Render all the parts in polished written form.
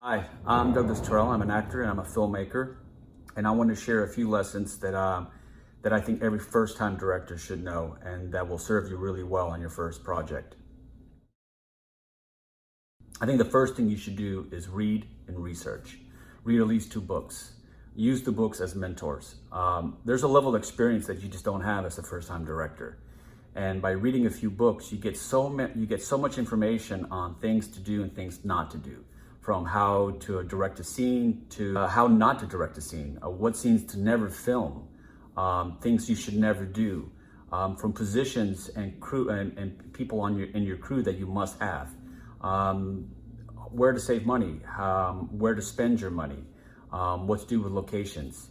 Hi, I'm Douglas Taurel. I'm an actor and I'm a filmmaker, and I want to share a few lessons that I think every first-time director should know, and that will serve you really well on your first project. I think the first thing you should do is read and research. Read at least 2 books. Use the books as mentors. There's a level of experience that you just don't have as a first-time director. And by reading a few books, you get so much information on things to do and things not to do. From how to direct a scene to how not to direct a scene, what scenes to never film, things you should never do, from positions and crew and people in your crew that you must have, where to save money, where to spend your money, what to do with locations.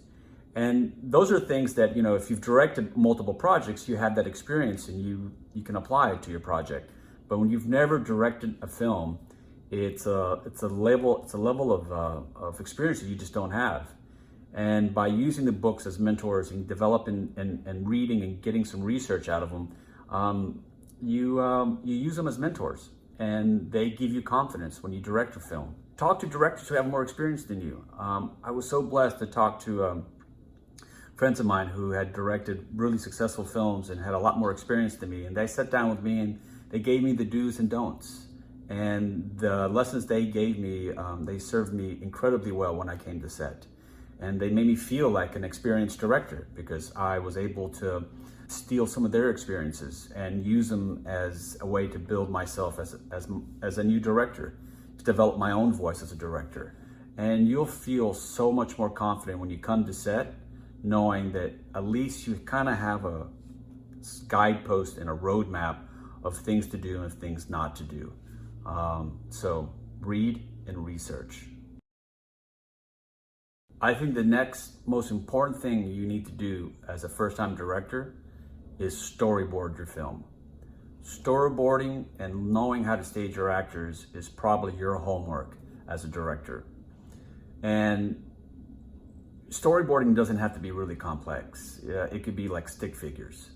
And those are things that, if you've directed multiple projects, you have that experience and you can apply it to your project. But when you've never directed a film, it's a level of experience that you just don't have. And by using the books as mentors and developing and reading and getting some research out of them, you use them as mentors, and they give you confidence when you direct your film. Talk to directors who have more experience than you. I was so blessed to talk to friends of mine who had directed really successful films and had a lot more experience than me, and they sat down with me and they gave me the do's and don'ts. And the lessons they gave me, they served me incredibly well when I came to set. And they made me feel like an experienced director because I was able to steal some of their experiences and use them as a way to build myself as a new director, to develop my own voice as a director. And you'll feel so much more confident when you come to set, knowing that at least you kind of have a guidepost and a roadmap of things to do and things not to do. So read and research. I think the next most important thing you need to do as a first-time director is storyboard your film. Storyboarding and knowing how to stage your actors is probably your homework as a director. And storyboarding doesn't have to be really complex. It could be like stick figures.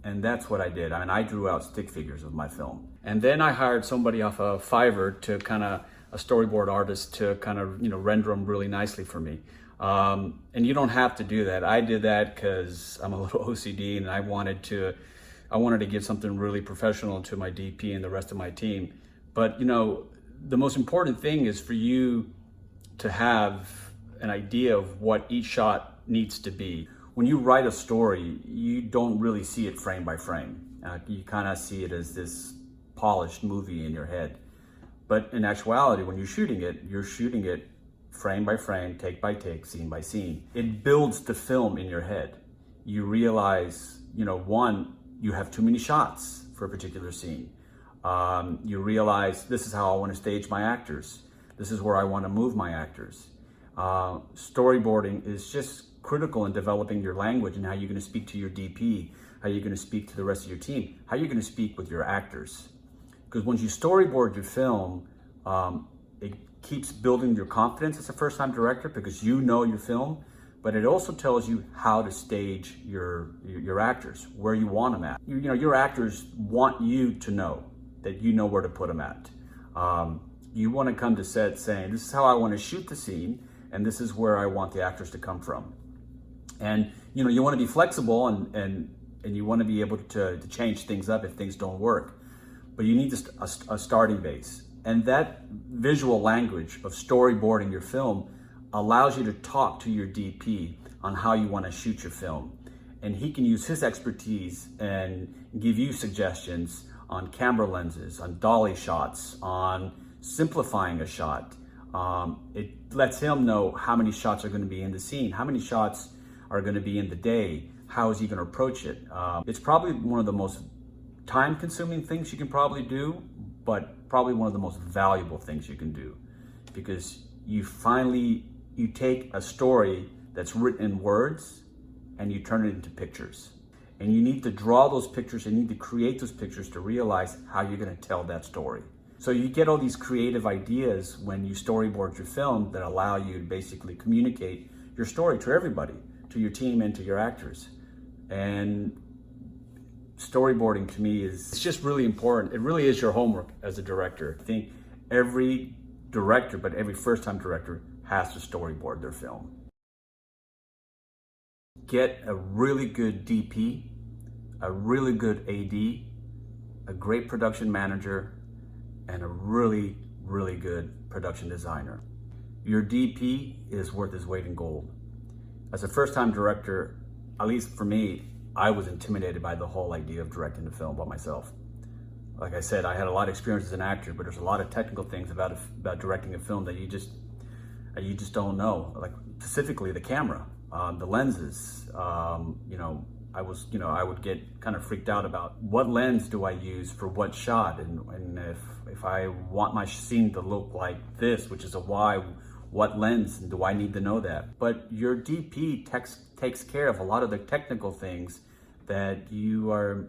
And that's what I did. I mean, I drew out stick figures of my film. And then I hired somebody off of Fiverr to a storyboard artist to render them really nicely for me. And you don't have to do that. I did that because I'm a little OCD and I wanted to give something really professional to my DP and the rest of my team. But the most important thing is for you to have an idea of what each shot needs to be. When you write a story, you don't really see it frame by frame. You kind of see it as this polished movie in your head. But in actuality, when you're shooting it frame by frame, take by take, scene by scene. It builds the film in your head. You realize, one, you have too many shots for a particular scene. You realize this is how I want to stage my actors. This is where I want to move my actors. Storyboarding is just critical in developing your language and how you're going to speak to your DP, how you're going to speak to the rest of your team, how you're going to speak with your actors. Because when you storyboard your film, it keeps building your confidence as a first-time director because you know your film, but it also tells you how to stage your actors, where you want them at. Your actors want you to know that you know where to put them at. You want to come to set saying, this is how I want to shoot the scene, and this is where I want the actors to come from. And you want to be flexible and you want to be able to change things up if things don't work. But you need a starting base. And that visual language of storyboarding your film allows you to talk to your DP on how you want to shoot your film. And he can use his expertise and give you suggestions on camera lenses, on dolly shots, on simplifying a shot. It lets him know how many shots are going to be in the scene, how many shots are going to be in the day, how is he going to approach it. It's probably one of the most time-consuming things you can probably do, but probably one of the most valuable things you can do, because you take a story that's written in words and you turn it into pictures. And you need to draw those pictures, and you need to create those pictures to realize how you're going to tell that story. So you get all these creative ideas when you storyboard your film that allow you to basically communicate your story to everybody, to your team and to your actors. And storyboarding to me it's just really important. It really is your homework as a director. I think every director, but every first-time director has to storyboard their film. Get a really good DP, a really good AD, a great production manager, and a really, really good production designer. Your DP is worth his weight in gold. As a first-time director, at least for me, I was intimidated by the whole idea of directing a film by myself. Like I said, I had a lot of experience as an actor, but there's a lot of technical things about directing a film that you just don't know. Like specifically the camera, the lenses. I would get kind of freaked out about what lens do I use for what shot, and if I want my scene to look like this, which is a Y, what lens do I need to know that? But your DP takes care of a lot of the technical things that you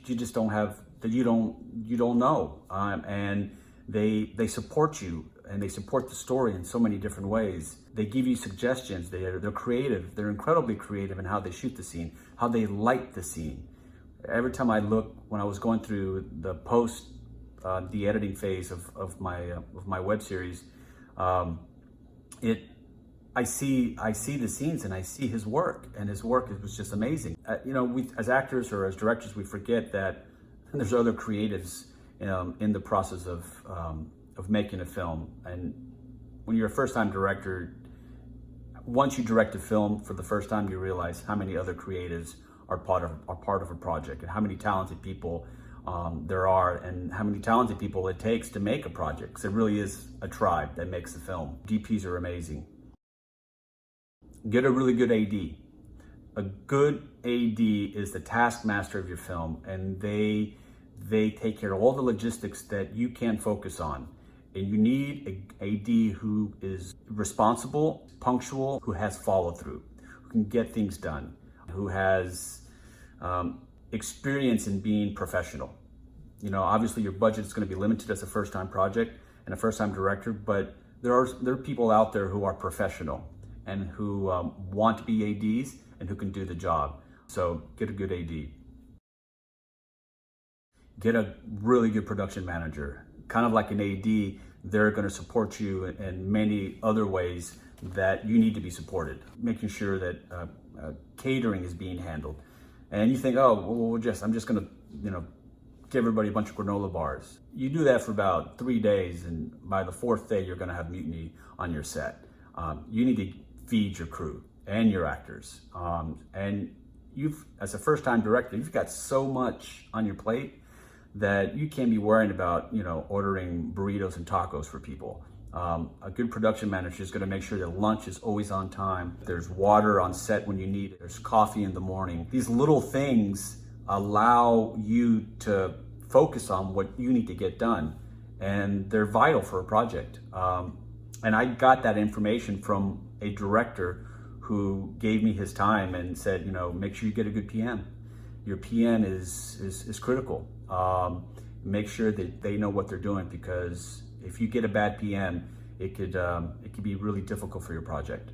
just don't have, that you don't know, and they support you, and they support the story in so many different ways. They give you suggestions. They're creative. They're incredibly creative in how they shoot the scene, how they light the scene. Every time I look, when I was going through the the editing phase of my web series, I see the scenes and I see his work, and his work was just amazing. We as actors or as directors, we forget that there's other creatives in the process of making a film. And when you're a first-time director, once you direct a film for the first time, you realize how many other creatives are part of a project, and how many talented people there are, and how many talented people it takes to make a project. Because it really is a tribe that makes the film. DPs are amazing. Get a really good AD. A good AD is the taskmaster of your film, and they take care of all the logistics that you can't focus on. And you need an AD who is responsible, punctual, who has follow through, who can get things done, who has experience in being professional. Obviously your budget is going to be limited as a first-time project and a first-time director, but there are people out there who are professional and who want to be ADs and who can do the job. So get a good AD. Get a really good production manager. Kind of like an AD, they're going to support you in many other ways that you need to be supported. Making sure that catering is being handled. And you think, I'm just going to, give everybody a bunch of granola bars. You do that for about 3 days, and by the 4th day, you're going to have mutiny on your set. You need to feed your crew and your actors. And as a first-time director, you've got so much on your plate that you can't be worrying about, ordering burritos and tacos for people. A good production manager is going to make sure that lunch is always on time. There's water on set when you need it. There's coffee in the morning. These little things allow you to focus on what you need to get done, and they're vital for a project. And I got that information from a director who gave me his time and said, make sure you get a good PM. Your PM is critical. Make sure that they know what they're doing, because if you get a bad PM, it could be really difficult for your project.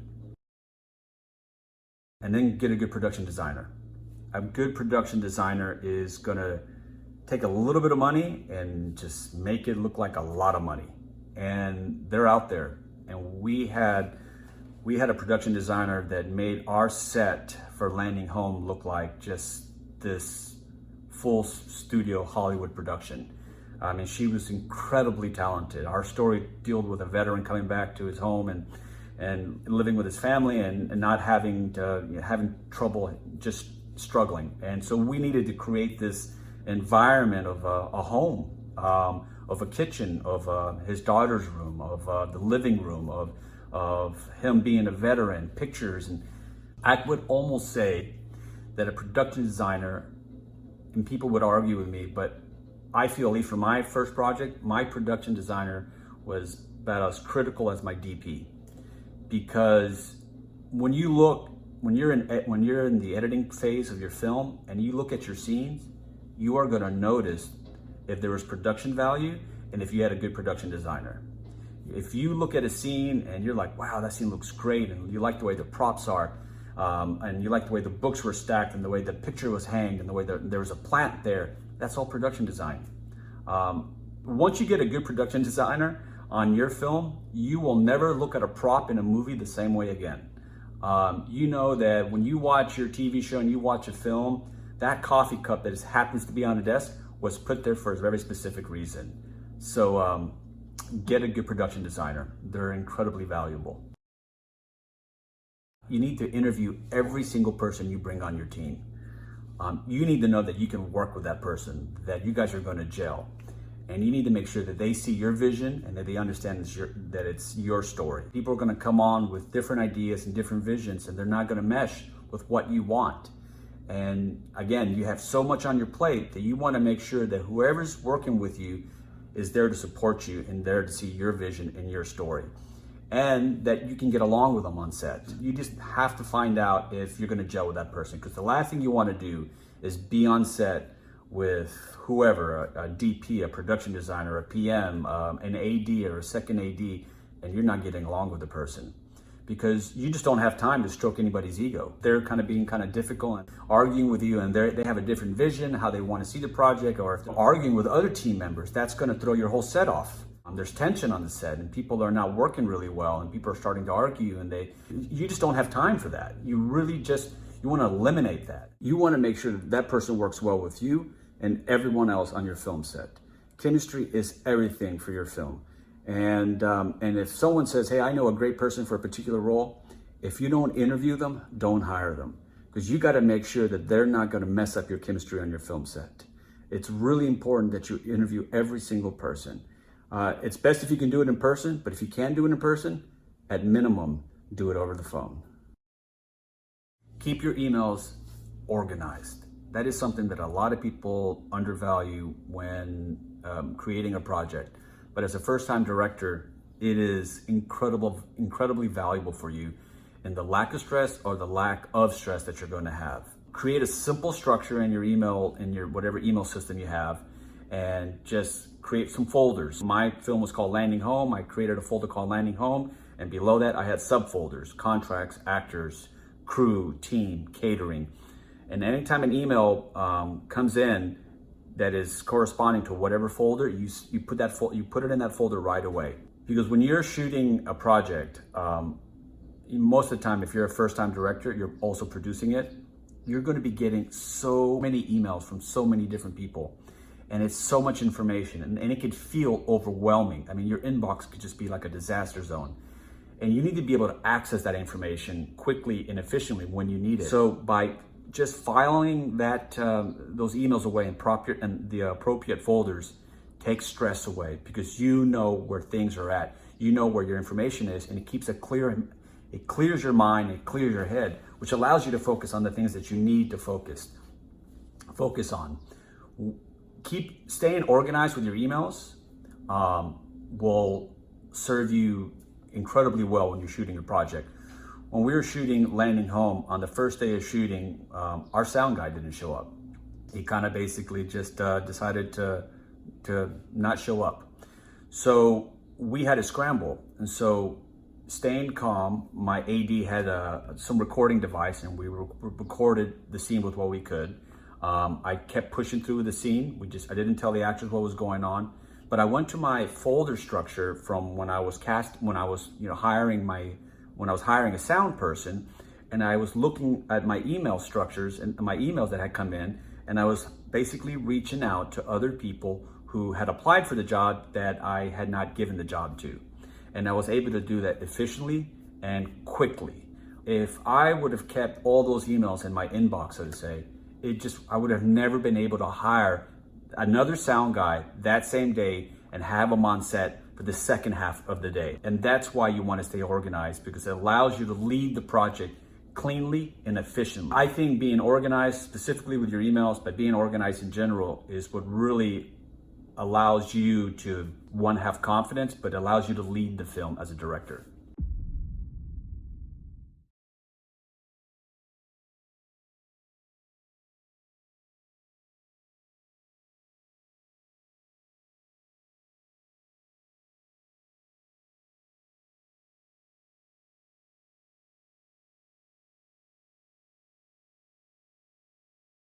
And then get a good production designer. A good production designer is gonna take a little bit of money and just make it look like a lot of money. And they're out there. And we had a production designer that made our set for Landing Home look like just this full studio Hollywood production. I mean, she was incredibly talented. Our story dealt with a veteran coming back to his home and living with his family and not having trouble, just struggling. And so we needed to create this environment of a home, of a kitchen, of his daughter's room, of the living room, of him being a veteran, pictures. And I would almost say that a production designer, and people would argue with me, but I feel, at least for my first project, my production designer was about as critical as my DP. Because when you're in the editing phase of your film and you look at your scenes, you are going to notice if there was production value and if you had a good production designer. If you look at a scene and you're like, wow, that scene looks great, and you like the way the props are, and you like the way the books were stacked and the way the picture was hanged and the way there was a plant there, that's all production design. Once you get a good production designer, on your film, you will never look at a prop in a movie the same way again. You know that when you watch your TV show and you watch a film, that coffee cup that happens to be on the desk was put there for a very specific reason. So get a good production designer. They're incredibly valuable. You need to interview every single person you bring on your team. You need to know that you can work with that person, that you guys are going to gel. And you need to make sure that they see your vision and that they understand that it's your story. People are going to come on with different ideas and different visions, and they're not going to mesh with what you want. And again, you have so much on your plate that you want to make sure that whoever's working with you is there to support you and there to see your vision and your story. And that you can get along with them on set. You just have to find out if you're going to gel with that person, because the last thing you want to do is be on set with whoever, a DP, a production designer, a PM, an AD or a second AD, and you're not getting along with the person, because you just don't have time to stroke anybody's ego. They're kind of being kind of difficult and arguing with you, and they have a different vision, how they want to see the project, or if they're arguing with other team members, that's going to throw your whole set off. There's tension on the set and people are not working really well and people are starting to argue, and you just don't have time for that. You want to eliminate that. You want to make sure that person works well with you and everyone else on your film set. Chemistry is everything for your film. And if someone says, hey, I know a great person for a particular role, if you don't interview them, don't hire them, because you got to make sure that they're not going to mess up your chemistry on your film set. It's really important that you interview every single person. It's best if you can do it in person, but if you can't do it in person, at minimum, do it over the phone. Keep your emails organized. That is something that a lot of people undervalue when creating a project. But as a first-time director, it is incredibly valuable for you in the lack of stress or the lack of stress that you're going to have. Create a simple structure in your email, in your whatever email system you have, and just create some folders. My film was called Landing Home. I created a folder called Landing Home, and below that I had subfolders: contracts, actors, crew, team, catering. And anytime an email comes in that is corresponding to whatever folder, you put it in that folder right away. Because when you're shooting a project, most of the time, if you're a first-time director, you're also producing it, you're going to be getting so many emails from so many different people. And it's so much information, and it could feel overwhelming. I mean, your inbox could just be like a disaster zone. And you need to be able to access that information quickly and efficiently when you need it. So by just filing those emails away in the appropriate folders takes stress away, because you know where things are at. You know where your information is, and it keeps it clears your mind, it clears your head, which allows you to focus on the things that you need to focus on. Keep staying organized with your emails will serve you incredibly well when you're shooting a project. When we were shooting Landing Home, on the first day of shooting, our sound guy didn't show up. He kind of basically just decided to not show up. So we had to scramble. And so staying calm, my AD had some recording device, and we recorded the scene with what we could. I kept pushing through the scene. I didn't tell the actors what was going on, but I went to my folder structure from when I was hiring a sound person, and I was looking at my email structures and my emails that had come in, and I was basically reaching out to other people who had applied for the job that I had not given the job to. And I was able to do that efficiently and quickly. If I would have kept all those emails in my inbox, so to say, I would have never been able to hire another sound guy that same day and have him on set for the second half of the day. And that's why you want to stay organized, because it allows you to lead the project cleanly and efficiently. I think being organized, specifically with your emails, but being organized in general, is what really allows you to, one, have confidence, but allows you to lead the film as a director.